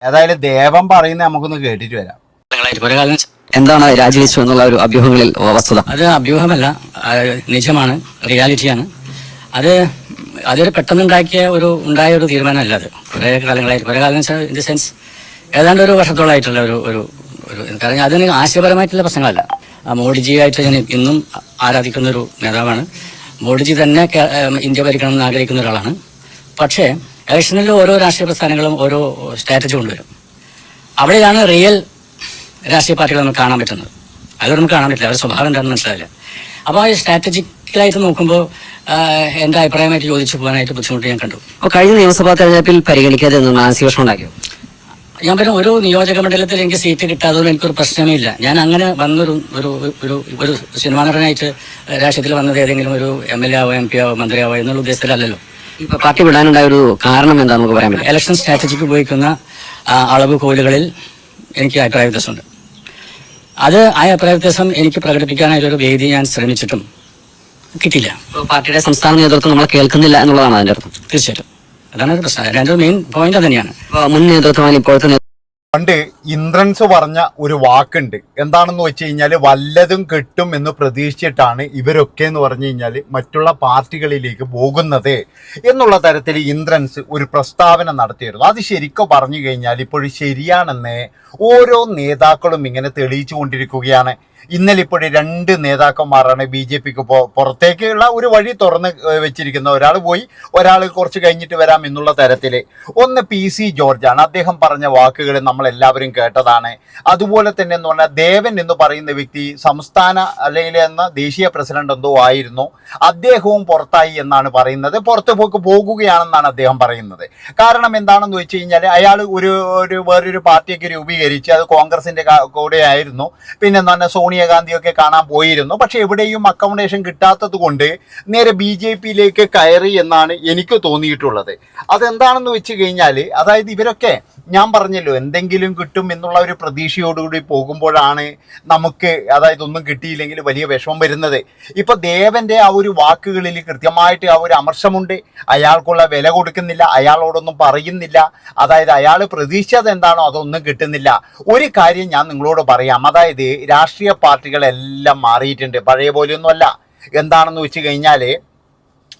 ഏതായാലും ദേവൻ പറയുന്നത് നമുക്കൊന്ന് കേട്ടിട്ട് വരാം. എന്താണ് രാജിവെച്ചു എന്നുള്ള ഒരു അഭ്യൂഹങ്ങളിൽ വസ്തുത? അത് അഭ്യൂഹമല്ല, നിജമാണ്, റിയാലിറ്റിയാണ്. അതൊരു പെട്ടെന്നുണ്ടായ ഒരു തീരുമാനമല്ല. അത് കുറേ കാലം ഇൻ ദി സെൻസ് ഏതാണ്ട് ഒരു വർഷത്തോളമായിട്ടുള്ള ഒരു കാരണം അതിന് ആശയപരമായിട്ടുള്ള പ്രശ്നങ്ങളല്ല. മോഡിജിയായിട്ട് ഞാൻ ഇന്നും ആരാധിക്കുന്ന ഒരു നേതാവാണ്. മോഡിജി തന്നെ ഇന്ത്യ ഭരിക്കണം എന്ന് ആഗ്രഹിക്കുന്ന ഒരാളാണ്. പക്ഷേ ഇലക്ഷനിൽ ഓരോ രാഷ്ട്രീയ പ്രസ്ഥാനങ്ങളും ഓരോ സ്ട്രാറ്റജി കൊണ്ടുവരും. അവിടെയാണ് റിയൽ രാഷ്ട്രീയ പാർട്ടികൾ നമുക്ക് കാണാൻ പറ്റുന്നത്. അത് നമുക്ക് കാണാൻ പറ്റില്ല, അവരുടെ സ്വഭാവം എന്താണെന്ന് മനസ്സിലാവില്ല. അപ്പോൾ ആ സ്ട്രാറ്റജിക്കലായിട്ട് നോക്കുമ്പോൾ എൻ്റെ അഭിപ്രായമായിട്ട് ചോദിച്ചു പോകാനായിട്ട് ബുദ്ധിമുട്ട് ഞാൻ കണ്ടു. അപ്പോൾ കഴിഞ്ഞ നിയമസഭാ തെരഞ്ഞെടുപ്പിൽ പരിഗണിക്കാതെ മാനസിക വിഷമം ഉണ്ടാക്കിയോ? ഞാൻ പറഞ്ഞ ഒരു നിയോജക മണ്ഡലത്തിൽ എനിക്ക് സീറ്റ് കിട്ടാത്തതുകൊണ്ട് എനിക്കൊരു പ്രശ്നമേ ഇല്ല. ഞാൻ അങ്ങനെ വന്നൊരു ഒരു സിനിമാ നടനായിട്ട് രാഷ്ട്രീയത്തിൽ വന്നത് ഏതെങ്കിലും ഒരു MLA ആവോ MP ആവോ മന്ത്രിയാവോ എന്നുള്ള ഉദ്ദേശത്തിലല്ലല്ലോ. ഇപ്പൊ പാർട്ടി വിടാനുണ്ടായ ഒരു കാരണം എന്താ നമുക്ക് പറയാൻ പറ്റും? ഇലക്ഷൻ സ്ട്രാറ്റജിക്ക് ഉപയോഗിക്കുന്ന അളവ് കോലുകളിൽ എനിക്ക് അഭിപ്രായ വ്യത്യാസമുണ്ട്. ആ അഭിപ്രായ വ്യത്യാസം എനിക്ക് പ്രകടിപ്പിക്കാനായിട്ടൊരു വേദി ഞാൻ ശ്രമിച്ചിട്ടും കിട്ടിയില്ല. പാർട്ടിയുടെ സംസ്ഥാന നേതൃത്വം നമ്മളെ കേൾക്കുന്നില്ല എന്നുള്ളതാണ് അതിന്റെ അർത്ഥം. തീർച്ചയായിട്ടും അതാണ് ഒരു പ്രശ്നം. എൻ്റെ മെയിൻ പോയിന്റ് തന്നെയാണ്. മുൻ നേതൃത്വമാണ് ഇപ്പോഴത്തെ പണ്ട് ഇന്ദ്രൻസ് പറഞ്ഞ ഒരു വാക്കുണ്ട്. എന്താണെന്ന് വെച്ച് കഴിഞ്ഞാൽ വല്ലതും കിട്ടും എന്ന് പ്രതീക്ഷിച്ചിട്ടാണ് ഇവരൊക്കെ എന്ന് പറഞ്ഞു കഴിഞ്ഞാൽ മറ്റുള്ള പാർട്ടികളിലേക്ക് പോകുന്നത് എന്നുള്ള തരത്തിൽ ഇന്ദ്രൻസ് ഒരു പ്രസ്താവന നടത്തിയിരുന്നു. അത് ശരിക്കും പറഞ്ഞു കഴിഞ്ഞാൽ ഇപ്പോഴും ശരിയാണെന്ന് ഓരോ നേതാക്കളും ഇങ്ങനെ തെളിയിച്ചു കൊണ്ടിരിക്കുകയാണ്. ഇന്നലെ ഇപ്പോഴും 2 നേതാക്കന്മാരാണ് BJPക്ക് പുറത്തേക്കുള്ള ഒരു വഴി തുറന്ന് വെച്ചിരിക്കുന്നത്. ഒരാൾ പോയി, ഒരാൾ കുറച്ച് കഴിഞ്ഞിട്ട് വരാം എന്നുള്ള തരത്തിൽ. ഒന്ന് PC ജോർജാണ്. അദ്ദേഹം പറഞ്ഞ വാക്കുകൾ നമ്മളെല്ലാവരും കേട്ടതാണ്. അതുപോലെ തന്നെ എന്ന് പറഞ്ഞാൽ ദേവൻ എന്ന് പറയുന്ന വ്യക്തി സംസ്ഥാന അല്ലെങ്കിൽ എന്ന ദേശീയ പ്രസിഡന്റ് എന്തോ ആയിരുന്നു, അദ്ദേഹവും പുറത്തായി എന്നാണ് പറയുന്നത്. പുറത്ത് പോകുകയാണെന്നാണ് അദ്ദേഹം പറയുന്നത്. കാരണം എന്താണെന്ന് വെച്ച് കഴിഞ്ഞാൽ അയാൾ വേറൊരു പാർട്ടിയൊക്കെ രൂപീകരിച്ച് അത് കോൺഗ്രസിന്റെ കൂടെ ആയിരുന്നു. പിന്നെ എന്ന് പറഞ്ഞാൽ സോണിയാഗാന്ധിയൊക്കെ കാണാൻ പോയിരുന്നു. പക്ഷെ എവിടെയും അക്കോമഡേഷൻ കിട്ടാത്തത് കൊണ്ട് നേരെ BJPയിലേക്ക് കയറി എന്നാണ് എനിക്ക് തോന്നിയിട്ടുള്ളത്. അതെന്താണെന്ന് വെച്ച് കഴിഞ്ഞാൽ അതായത് ഇവരൊക്കെ ഞാൻ പറഞ്ഞല്ലോ എന്തെങ്കിലും കിട്ടും എന്നുള്ള ഒരു പ്രതീക്ഷയോടുകൂടി പോകുമ്പോഴാണ് നമുക്ക് അതായത് ഒന്നും കിട്ടിയില്ലെങ്കിൽ വലിയ വിഷമം വരുന്നത്. ഇപ്പൊ ദേവന്റെ ആ ഒരു വാക്കുകളിൽ കൃത്യമായിട്ട് ആ ഒരു അമർഷമുണ്ട്. അയാൾക്കുള്ള വില കൊടുക്കുന്നില്ല, അയാളോടൊന്നും പറയുന്നില്ല. അതായത് അയാൾ പ്രതീക്ഷിച്ചത് എന്താണോ അതൊന്നും കിട്ടുന്നില്ല. ഒരു കാര്യം ഞാൻ നിങ്ങളോട് പറയാം, അതായത് രാഷ്ട്രീയ പാർട്ടികളെല്ലാം മാറിയിട്ടുണ്ട്, പഴയ പോലെയൊന്നും അല്ല. എന്താണെന്ന് വെച്ച് കഴിഞ്ഞാൽ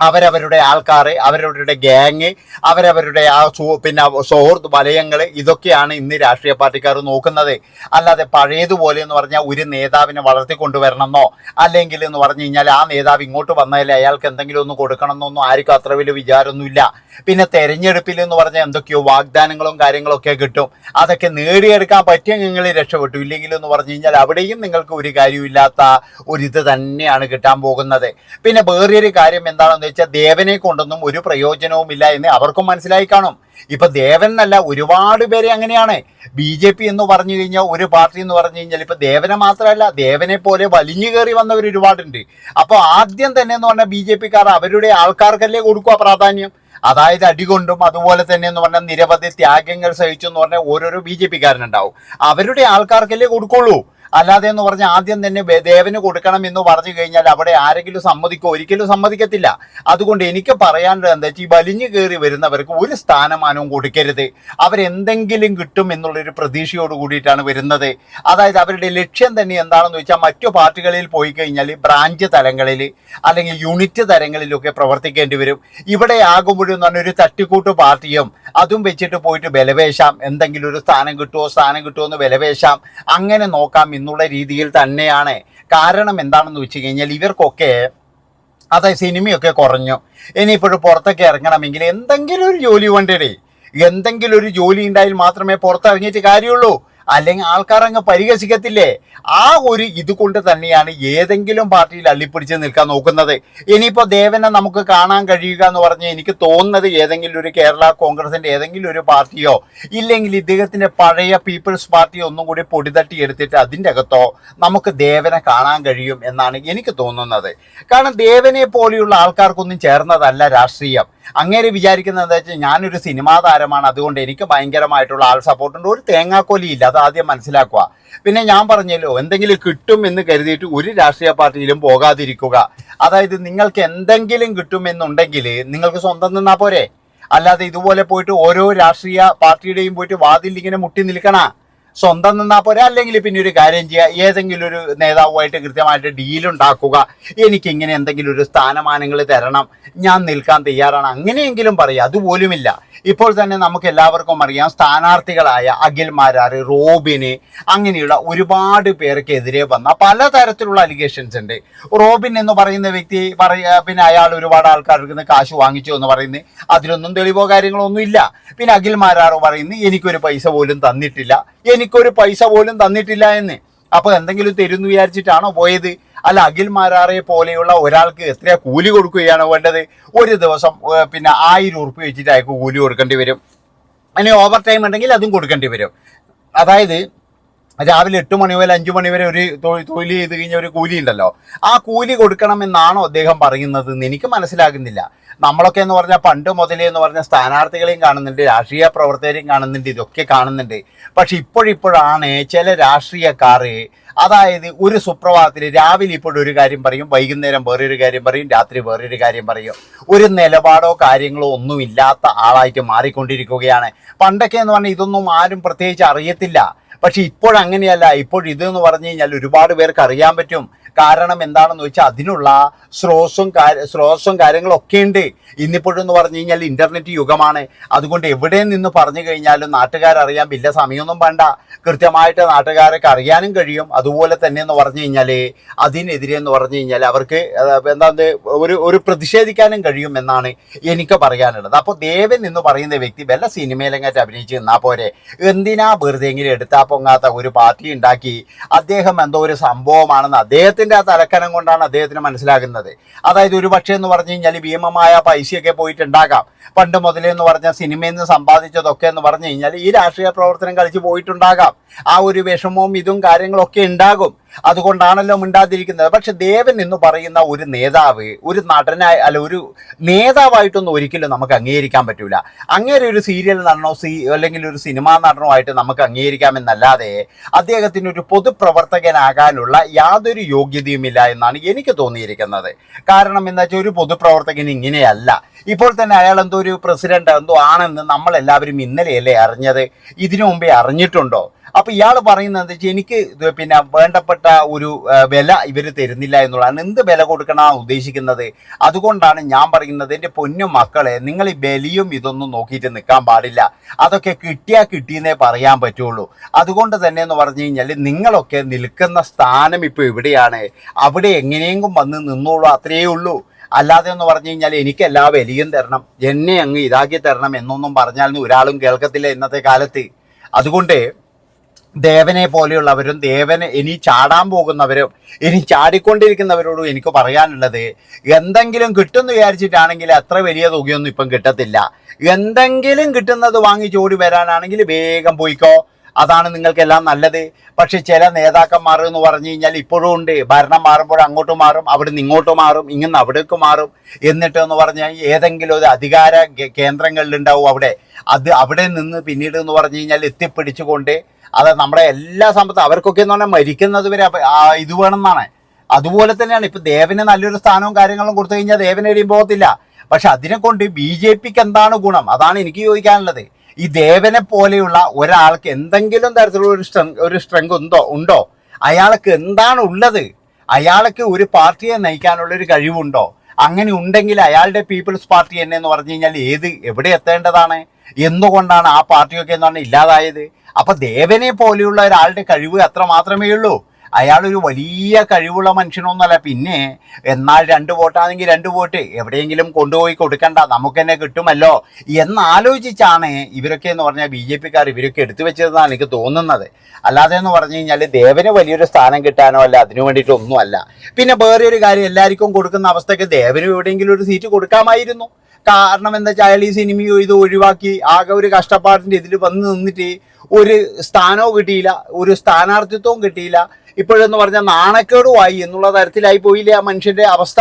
അവരവരുടെ ആൾക്കാർ, അവരവരുടെ ഗ്യാങ്, അവരവരുടെ ആ പിന്നെ സുഹൃത്ത് വലയങ്ങൾ, ഇതൊക്കെയാണ് ഇന്ന് രാഷ്ട്രീയ പാർട്ടിക്കാർ നോക്കുന്നത്. അല്ലാതെ പഴയതുപോലെ എന്ന് പറഞ്ഞാൽ ഒരു നേതാവിനെ വളർത്തിക്കൊണ്ടുവരണമെന്നോ അല്ലെങ്കിൽ എന്ന് പറഞ്ഞു കഴിഞ്ഞാൽ ആ നേതാവ് ഇങ്ങോട്ട് വന്നാലേ അയാൾക്ക് എന്തെങ്കിലും ഒന്ന് കൊടുക്കണമെന്നൊന്നും ആർക്കും അത്ര വലിയ വിചാരമൊന്നുമില്ല. പിന്നെ തെരഞ്ഞെടുപ്പിൽ എന്ന് പറഞ്ഞാൽ എന്തൊക്കെയോ വാഗ്ദാനങ്ങളും കാര്യങ്ങളൊക്കെ കിട്ടും. അതൊക്കെ നേടിയെടുക്കാൻ പറ്റിയ നിങ്ങൾ രക്ഷപ്പെട്ടു, ഇല്ലെങ്കിൽ എന്ന് പറഞ്ഞു കഴിഞ്ഞാൽ അവിടെയും നിങ്ങൾക്ക് ഒരു കാര്യമില്ലാത്ത ഒരിത് തന്നെയാണ് കിട്ടാൻ പോകുന്നത്. പിന്നെ വേറൊരു കാര്യം എന്താണെന്ന് വെച്ചാൽ ദേവനെ കൊണ്ടൊന്നും ഒരു പ്രയോജനവുമില്ല എന്ന് അവർക്കും മനസ്സിലായി കാണും. ഇപ്പൊ ദേവൻ എന്നല്ല, ഒരുപാട് പേരെ അങ്ങനെയാണ്. BJP എന്ന് പറഞ്ഞു കഴിഞ്ഞാൽ ഒരു പാർട്ടി എന്ന് പറഞ്ഞു കഴിഞ്ഞാൽ ഇപ്പൊ ദേവനെ മാത്രമല്ല, ദേവനെ പോലെ വലിഞ്ഞു കയറി വന്നവർ ഒരുപാടുണ്ട്. അപ്പോൾ ആദ്യം തന്നെ എന്ന് പറഞ്ഞാൽ BJPക്കാർ അവരുടെ ആൾക്കാർക്കല്ലേ കൊടുക്കുക പ്രാധാന്യം. അതായത് അടികൊണ്ടും അതുപോലെ തന്നെ എന്ന് പറഞ്ഞാൽ നിരവധി ത്യാഗങ്ങൾ സഹിച്ചു എന്ന് പറഞ്ഞാൽ ഓരോരോ BJPക്കാരനുണ്ടാവും. അവരുടെ ആൾക്കാർക്കല്ലേ കൊടുക്കുള്ളൂ. അല്ലാതെ എന്ന് പറഞ്ഞാൽ ആദ്യം തന്നെ ദേവന് കൊടുക്കണം എന്ന് പറഞ്ഞു കഴിഞ്ഞാൽ അവിടെ ആരെങ്കിലും സമ്മതിക്കോ? ഒരിക്കലും സമ്മതിക്കത്തില്ല. അതുകൊണ്ട് എനിക്ക് പറയാനുള്ളത് എന്താ വെച്ചാൽ ഈ വലിഞ്ഞു കയറി വരുന്നവർക്ക് ഒരു സ്ഥാനമാനവും കൊടുക്കരുത്. അവരെന്തെങ്കിലും കിട്ടും എന്നുള്ളൊരു പ്രതീക്ഷയോട് കൂടിയിട്ടാണ് വരുന്നത്. അതായത് അവരുടെ ലക്ഷ്യം തന്നെ എന്താണെന്ന് വെച്ചാൽ മറ്റു പാർട്ടികളിൽ പോയി കഴിഞ്ഞാൽ ബ്രാഞ്ച് തലങ്ങളിൽ അല്ലെങ്കിൽ യൂണിറ്റ് തലങ്ങളിലൊക്കെ പ്രവർത്തിക്കേണ്ടി വരും. ഇവിടെ ആകുമ്പോഴും ഒരു തട്ടിക്കൂട്ട് പാർട്ടിയും അതും വെച്ചിട്ട് പോയിട്ട് വിലവേശാം, എന്തെങ്കിലും ഒരു സ്ഥാനം കിട്ടുമോ എന്ന് വിലവേശാം, അങ്ങനെ നോക്കാം എന്നുള്ള രീതിയിൽ തന്നെയാണ്. കാരണം എന്താണെന്ന് വെച്ച് കഴിഞ്ഞാൽ ഇവർക്കൊക്കെ അതായത് സിനിമയൊക്കെ കുറഞ്ഞു, ഇനിയിപ്പോഴും പുറത്തൊക്കെ ഇറങ്ങണമെങ്കിൽ എന്തെങ്കിലും ഒരു ജോലി വേണ്ടേ. എന്തെങ്കിലും ഒരു ജോലി ഉണ്ടായാൽ മാത്രമേ പുറത്തിറങ്ങിയിട്ട് കാര്യമുള്ളൂ. അല്ലെങ്കിൽ ആൾക്കാർ അങ്ങ് പരിഹസിക്കത്തില്ലേ? ആ ഒരു ഇതുകൊണ്ട് തന്നെയാണ് ഏതെങ്കിലും പാർട്ടിയിൽ അള്ളിപ്പിടിച്ച് നിൽക്കാൻ നോക്കുന്നത്. ഇനിയിപ്പോൾ ദേവനെ നമുക്ക് കാണാൻ കഴിയുക എന്ന് പറഞ്ഞാൽ എനിക്ക് തോന്നുന്നത് ഏതെങ്കിലും ഒരു കേരള കോൺഗ്രസിൻ്റെ ഏതെങ്കിലും ഒരു പാർട്ടിയോ ഇല്ലെങ്കിൽ ഇദ്ദേഹത്തിൻ്റെ പഴയ പീപ്പിൾസ് പാർട്ടിയോ ഒന്നും കൂടി പൊടിതട്ടി എടുത്തിട്ട് അതിൻ്റെ അകത്തോ നമുക്ക് ദേവനെ കാണാൻ കഴിയും എന്നാണ് എനിക്ക് തോന്നുന്നത്. കാരണം ദേവനെ പോലെയുള്ള ആൾക്കാർക്കൊന്നും ചേർന്നതല്ല രാഷ്ട്രീയം. അങ്ങേരെ വിചാരിക്കുന്നത് എന്താ വെച്ചാൽ ഞാനൊരു സിനിമാ താരമാണ്, അതുകൊണ്ട് എനിക്ക് ഭയങ്കരമായിട്ടുള്ള ആൾ സപ്പോർട്ടുണ്ട്. ഒരു തേങ്ങാക്കൊലിയില്ല, അത് ആദ്യം മനസ്സിലാക്കുക. പിന്നെ ഞാൻ പറഞ്ഞല്ലോ എന്തെങ്കിലും കിട്ടും എന്ന് കരുതിയിട്ട് ഒരു രാഷ്ട്രീയ പാർട്ടിയിലും പോകാതിരിക്കുക. അതായത് നിങ്ങൾക്ക് എന്തെങ്കിലും കിട്ടുമെന്നുണ്ടെങ്കിൽ നിങ്ങൾക്ക് സ്വന്തം നിന്നാൽ പോരെ. അല്ലാതെ ഇതുപോലെ പോയിട്ട് ഓരോ രാഷ്ട്രീയ പാർട്ടിയുടെയും പോയിട്ട് വാതിൽ ഇങ്ങനെ മുട്ടി നിൽക്കണ. സ്വന്തം നിന്നാൽ പോരാ. അല്ലെങ്കിൽ പിന്നെ ഒരു കാര്യം ചെയ്യുക, ഏതെങ്കിലും ഒരു നേതാവുമായിട്ട് കൃത്യമായിട്ട് ഡീലുണ്ടാക്കുക, എനിക്കിങ്ങനെ എന്തെങ്കിലും ഒരു സ്ഥാനമാനങ്ങൾ തരണം, ഞാൻ നിൽക്കാൻ തയ്യാറാണ്, അങ്ങനെയെങ്കിലും പറയുക. അതുപോലുമില്ല. ഇപ്പോൾ തന്നെ നമുക്ക് എല്ലാവർക്കും അറിയാം, സ്ഥാനാർത്ഥികളായ അഖിൽ മാരാർ, റോബിന്, അങ്ങനെയുള്ള ഒരുപാട് പേർക്കെതിരെ വന്ന പലതരത്തിലുള്ള അലിഗേഷൻസ് ഉണ്ട്. റോബിൻ എന്ന് പറയുന്ന വ്യക്തി പിന്നെ അയാൾ ഒരുപാട് ആൾക്കാർക്ക് നിന്ന് കാശ് വാങ്ങിച്ചു എന്ന് പറയുന്നത്, അതിലൊന്നും തെളിവോ കാര്യങ്ങളോ ഒന്നും ഇല്ല. പിന്നെ അഖിൽ മാരാർ പറയുന്നത് എനിക്കൊരു പൈസ പോലും തന്നിട്ടില്ല എന്ന്. അപ്പോൾ എന്തെങ്കിലും തരുന്നു വിചാരിച്ചിട്ടാണോ പോയത്? അല്ല, അഖിൽ മാരാറെ പോലെയുള്ള ഒരാൾക്ക് എത്ര കൂലി കൊടുക്കുകയാണ് വേണ്ടത്? ഒരു ദിവസം പിന്നെ 1000 ഉറുപ്പിക വെച്ചിട്ട് അയാൾക്ക് കൂലി കൊടുക്കേണ്ടി വരും. അതിന് ഓവർ ടൈം ഉണ്ടെങ്കിൽ അതും കൊടുക്കേണ്ടി വരും. അതായത് രാവിലെ 8 മണി മുതൽ 5 മണി വരെ ഒരു തൊഴിൽ ചെയ്ത് കഴിഞ്ഞ ഒരു കൂലി ഉണ്ടല്ലോ, ആ കൂലി കൊടുക്കണമെന്നാണോ അദ്ദേഹം പറയുന്നത് എന്ന് എനിക്ക് മനസ്സിലാകുന്നില്ല. നമ്മളൊക്കെ എന്ന് പറഞ്ഞാൽ പണ്ട് മുതലേ എന്ന് പറഞ്ഞാൽ സ്ഥാനാർത്ഥികളെയും കാണുന്നുണ്ട്, രാഷ്ട്രീയ പ്രവർത്തകരെയും കാണുന്നുണ്ട്, ഇതൊക്കെ കാണുന്നുണ്ട്. പക്ഷെ ഇപ്പോഴാണ് ചില രാഷ്ട്രീയക്കാർ, അതായത് ഒരു സുപ്രഭാതത്തിൽ രാവിലെ ഇപ്പോഴൊരു കാര്യം പറയും, വൈകുന്നേരം വേറൊരു കാര്യം പറയും, രാത്രി വേറൊരു കാര്യം പറയും. ഒരു നിലപാടോ കാര്യങ്ങളോ ഒന്നുമില്ലാത്ത ആളായിട്ട് മാറിക്കൊണ്ടിരിക്കുകയാണ്. പണ്ടൊക്കെ എന്ന് പറഞ്ഞാൽ ഇതൊന്നും ആരും പ്രത്യേകിച്ച് അറിയത്തില്ല. പക്ഷെ ഇപ്പോഴങ്ങനെയല്ല. ഇതെന്ന് പറഞ്ഞു കഴിഞ്ഞാൽ ഒരുപാട് പേർക്ക് അറിയാൻ പറ്റും. കാരണം എന്താണെന്ന് വെച്ചാൽ അതിനുള്ള സ്രോതസ്സും കാര്യങ്ങളൊക്കെ ഉണ്ട്. ഇന്നിപ്പോഴെന്ന് പറഞ്ഞു കഴിഞ്ഞാൽ ഇൻ്റർനെറ്റ് യുഗമാണ്. അതുകൊണ്ട് എവിടെ നിന്ന് പറഞ്ഞു കഴിഞ്ഞാലും നാട്ടുകാരറിയാൻ വലിയ സമയമൊന്നും വേണ്ട. കൃത്യമായിട്ട് നാട്ടുകാരൊക്കെ അറിയാനും കഴിയും. അതുപോലെ തന്നെ എന്ന് പറഞ്ഞു കഴിഞ്ഞാൽ അതിനെതിരെ എന്ന് പറഞ്ഞു കഴിഞ്ഞാൽ അവർക്ക് ഒരു പ്രതിഷേധിക്കാനും കഴിയും എന്നാണ് എനിക്ക് പറയാനുള്ളത്. അപ്പോൾ ദേവൻ എന്ന് പറയുന്ന വ്യക്തി വല്ല സിനിമയിലെങ്ങാറ്റ് അഭിനയിച്ച് നിന്നാൽ പോരെ. എന്തിനാ വെറുതെ എങ്കിലും എടുത്താൽ പൊങ്ങാത്ത ഒരു പാർട്ടി ഉണ്ടാക്കി അദ്ദേഹം എന്തോ ഒരു സംഭവമാണെന്ന് അദ്ദേഹത്തിൻ്റെ ആ തലക്കനം കൊണ്ടാണ് അദ്ദേഹത്തിന് മനസ്സിലാകുന്നത്. അതായത് ഒരു പക്ഷേ എന്ന് പറഞ്ഞു കഴിഞ്ഞാൽ ഭീമമായ പൈസയൊക്കെ പോയിട്ടുണ്ടാകാം. പണ്ട് മുതലേ എന്ന് പറഞ്ഞാൽ സിനിമയിൽ നിന്ന് സമ്പാദിച്ചതൊക്കെ എന്ന് പറഞ്ഞു കഴിഞ്ഞാൽ ഈ രാഷ്ട്രീയ പ്രവർത്തനം കളിച്ച് പോയിട്ടുണ്ടാകാം. ആ ഒരു വിഷമവും ഇതും കാര്യങ്ങളൊക്കെ ഉണ്ടാകും. അതുകൊണ്ടാണല്ലോ മിണ്ടാതിരിക്കുന്നത്. പക്ഷെ ദേവൻ എന്ന് പറയുന്ന ഒരു നേതാവ് ഒരു നടനായി ഒരു നേതാവായിട്ടൊന്നും ഒരിക്കലും നമുക്ക് അംഗീകരിക്കാൻ പറ്റൂല. അങ്ങനെ ഒരു സീരിയൽ നടനോ അല്ലെങ്കിൽ ഒരു സിനിമാ നടനോ ആയിട്ട് നമുക്ക് അംഗീകരിക്കാമെന്നല്ലാതെ അദ്ദേഹത്തിന് ഒരു പൊതുപ്രവർത്തകനാകാനുള്ള യാതൊരു യോഗ്യതയുമില്ല എന്നാണ് എനിക്ക് തോന്നിയിരിക്കുന്നത്. കാരണം എന്താ വെച്ചാൽ ഒരു പൊതുപ്രവർത്തകൻ ഇങ്ങനെയല്ല. ഇപ്പോൾ തന്നെ അയാൾ എന്തോ ഒരു പ്രസിഡന്റ് എന്തോ ആണെന്ന് നമ്മളെല്ലാവരും ഇന്നലെയല്ലേ അറിഞ്ഞത്? ഇതിനു മുമ്പേ അറിഞ്ഞിട്ടുണ്ടോ? അപ്പോൾ ഇയാൾ പറയുന്നത് എന്താ വെച്ചാൽ എനിക്ക് പിന്നെ വേണ്ടപ്പെട്ട ഒരു വില ഇവർ തരുന്നില്ല എന്നുള്ളതാണ്. എന്ത് വില കൊടുക്കണമെന്നാണ് ഉദ്ദേശിക്കുന്നത്? അതുകൊണ്ടാണ് ഞാൻ പറയുന്നത്, എൻ്റെ പൊന്നു മക്കളെ, നിങ്ങൾ ഈ ബലിയും ഇതൊന്നും നോക്കിയിട്ട് നിൽക്കാൻ പാടില്ല. അതൊക്കെ കിട്ടിയെന്നേ പറയാൻ പറ്റുള്ളൂ. അതുകൊണ്ട് തന്നെ എന്ന് പറഞ്ഞു കഴിഞ്ഞാൽ നിങ്ങളൊക്കെ നിൽക്കുന്ന സ്ഥാനം ഇപ്പോൾ എവിടെയാണ്, അവിടെ എങ്ങനെയെങ്കിലും വന്ന് നിന്നോളൂ, അത്രയേ ഉള്ളൂ. അല്ലാതെ എന്ന് പറഞ്ഞു കഴിഞ്ഞാൽ എനിക്ക് എല്ലാ വിലയും തരണം, എന്നെ അങ്ങ് ഇതാക്കി തരണം എന്നൊന്നും പറഞ്ഞാൽ ഒരാളും കേൾക്കത്തില്ല ഇന്നത്തെ കാലത്ത്. അതുകൊണ്ട് ദേവനെ പോലെയുള്ളവരും ദേവനെ ഇനി ചാടാൻ പോകുന്നവരും ഇനി ചാടിക്കൊണ്ടിരിക്കുന്നവരോടും എനിക്ക് പറയാനുള്ളത്, എന്തെങ്കിലും കിട്ടുമെന്ന് വിചാരിച്ചിട്ടാണെങ്കിൽ അത്ര വലിയ തുകയൊന്നും ഇപ്പം കിട്ടത്തില്ല. എന്തെങ്കിലും കിട്ടുന്നത് വാങ്ങി ചോടി വരാനാണെങ്കിൽ വേഗം പോയിക്കോ, അതാണ് നിങ്ങൾക്കെല്ലാം നല്ലത്. പക്ഷെ ചില നേതാക്കന്മാർ എന്ന് പറഞ്ഞു കഴിഞ്ഞാൽ ഇപ്പോഴും ഉണ്ട്. ഭരണം മാറുമ്പോൾ അങ്ങോട്ട് മാറും, അവിടെ നിന്ന് ഇങ്ങോട്ട് മാറും, ഇങ്ങനെ അവിടേക്ക് മാറും. എന്നിട്ടെന്ന് പറഞ്ഞാൽ ഏതെങ്കിലും ഒരു അധികാര കേന്ദ്രങ്ങളിലുണ്ടാവും അവിടെ നിന്ന് പിന്നീട് എന്ന് പറഞ്ഞു കഴിഞ്ഞാൽ എത്തിപ്പിടിച്ചുകൊണ്ട് നമ്മുടെ എല്ലാ സമ്പത്തും അവർക്കൊക്കെ എന്ന് പറഞ്ഞാൽ മരിക്കുന്നത് വരെ ഇത് വേണമെന്നാണ്. അതുപോലെ തന്നെയാണ് ഇപ്പം ദേവന് നല്ലൊരു സ്ഥാനവും കാര്യങ്ങളും കൊടുത്തു കഴിഞ്ഞാൽ ദേവന് എവിടെയും പോകത്തില്ല. പക്ഷെ അതിനെ കൊണ്ട് BJPക്ക് എന്താണ് ഗുണം? അതാണ് എനിക്ക് ചോദിക്കാനുള്ളത്. ഈ ദേവനെ പോലെയുള്ള ഒരാൾക്ക് എന്തെങ്കിലും തരത്തിലുള്ള ഒരു സ്ട്രെങ്ത് ഉണ്ടോ? അയാൾക്ക് എന്താണ് ഉള്ളത്? അയാൾക്ക് ഒരു പാർട്ടിയെ നയിക്കാനുള്ളൊരു കഴിവുണ്ടോ? അങ്ങനെ ഉണ്ടെങ്കിൽ അയാളുടെ പീപ്പിൾസ് പാർട്ടി തന്നെ എന്ന് പറഞ്ഞു കഴിഞ്ഞാൽ എവിടെ എത്തേണ്ടതാണ്? എന്തുകൊണ്ടാണ് ആ പാർട്ടിയൊക്കെ എന്ന് പറഞ്ഞാൽ ഇല്ലാതായത്? അപ്പം ദേവനെ പോലെയുള്ള ഒരാളുടെ കഴിവ് അത്ര മാത്രമേ ഉള്ളൂ. അയാളൊരു വലിയ കഴിവുള്ള മനുഷ്യനൊന്നുമല്ല. പിന്നെ എന്നാൽ 2 വോട്ടാണെങ്കിൽ 2 വോട്ട് എവിടെയെങ്കിലും കൊണ്ടുപോയി കൊടുക്കണ്ട, നമുക്ക് തന്നെ കിട്ടുമല്ലോ എന്നാലോചിച്ചാണ് ഇവരൊക്കെ എന്ന് പറഞ്ഞാൽ BJPക്കാർ ഇവരൊക്കെ എടുത്തു വെച്ചതെന്നാണ് എനിക്ക് തോന്നുന്നത്. അല്ലാതെ എന്ന് പറഞ്ഞു കഴിഞ്ഞാൽ ദേവന് വലിയൊരു സ്ഥാനം കിട്ടാനോ അല്ല, അതിനു വേണ്ടിയിട്ടൊന്നുമല്ല. പിന്നെ വേറെ ഒരു കാര്യം, എല്ലാവർക്കും കൊടുക്കുന്ന അവസ്ഥയ്ക്ക് ദേവനും എവിടെയെങ്കിലും ഒരു സീറ്റ് കൊടുക്കാമായിരുന്നു. കാരണം എന്താ വെച്ചാൽ അയാൾ ഈ സിനിമയോ ഇത് ഒഴിവാക്കി ആകെ ഒരു കഷ്ടപ്പാടിൻ്റെ ഇതിൽ വന്ന് നിന്നിട്ട് ഒരു സ്ഥാനവും കിട്ടിയില്ല, ഒരു സ്ഥാനാർത്ഥിത്വവും കിട്ടിയില്ല. ഇപ്പോഴെന്ന് പറഞ്ഞാൽ നാണക്കേടുമായി എന്നുള്ള തരത്തിലായി പോയില്ലേ ആ മനുഷ്യൻ്റെ അവസ്ഥ.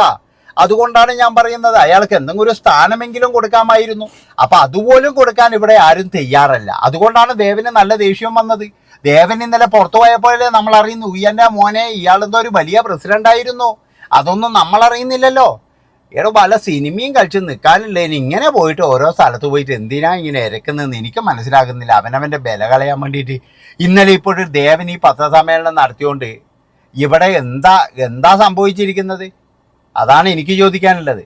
അതുകൊണ്ടാണ് ഞാൻ പറയുന്നത്, അയാൾക്ക് എന്തെങ്കിലും ഒരു സ്ഥാനമെങ്കിലും കൊടുക്കാമായിരുന്നു. അപ്പം അതുപോലും കൊടുക്കാൻ ഇവിടെ ആരും തയ്യാറല്ല. അതുകൊണ്ടാണ് ദേവന് നല്ല ദേഷ്യം വന്നത്. ദേവൻ ഇന്നലെ പുറത്തു പോയപ്പോഴേ നമ്മൾ അറിയുന്നു, എൻ്റെ മോനെ ഇയാളെന്തോ ഒരു വലിയ പ്രസിഡന്റ് ആയിരുന്നു. അതൊന്നും നമ്മൾ അറിയുന്നില്ലല്ലോ. എടോ പല സിനിമയും കളിച്ച് നിൽക്കാനില്ലേ, ഇങ്ങനെ പോയിട്ട് ഓരോ സ്ഥലത്ത് പോയിട്ട് എന്തിനാ ഇങ്ങനെ ഇരക്കുന്നതെന്ന് എനിക്ക് മനസ്സിലാകുന്നില്ല. അവനവൻ്റെ ബല കളയാൻ വേണ്ടിയിട്ട്. ഇന്നലെ ഇപ്പോൾ ഒരു ദേവൻ ഈ പത്രസമ്മേളനം നടത്തിയോണ്ട് ഇവിടെ എന്താ സംഭവിച്ചിരിക്കുന്നത്? അതാണ് എനിക്ക് ചോദിക്കാനുള്ളത്.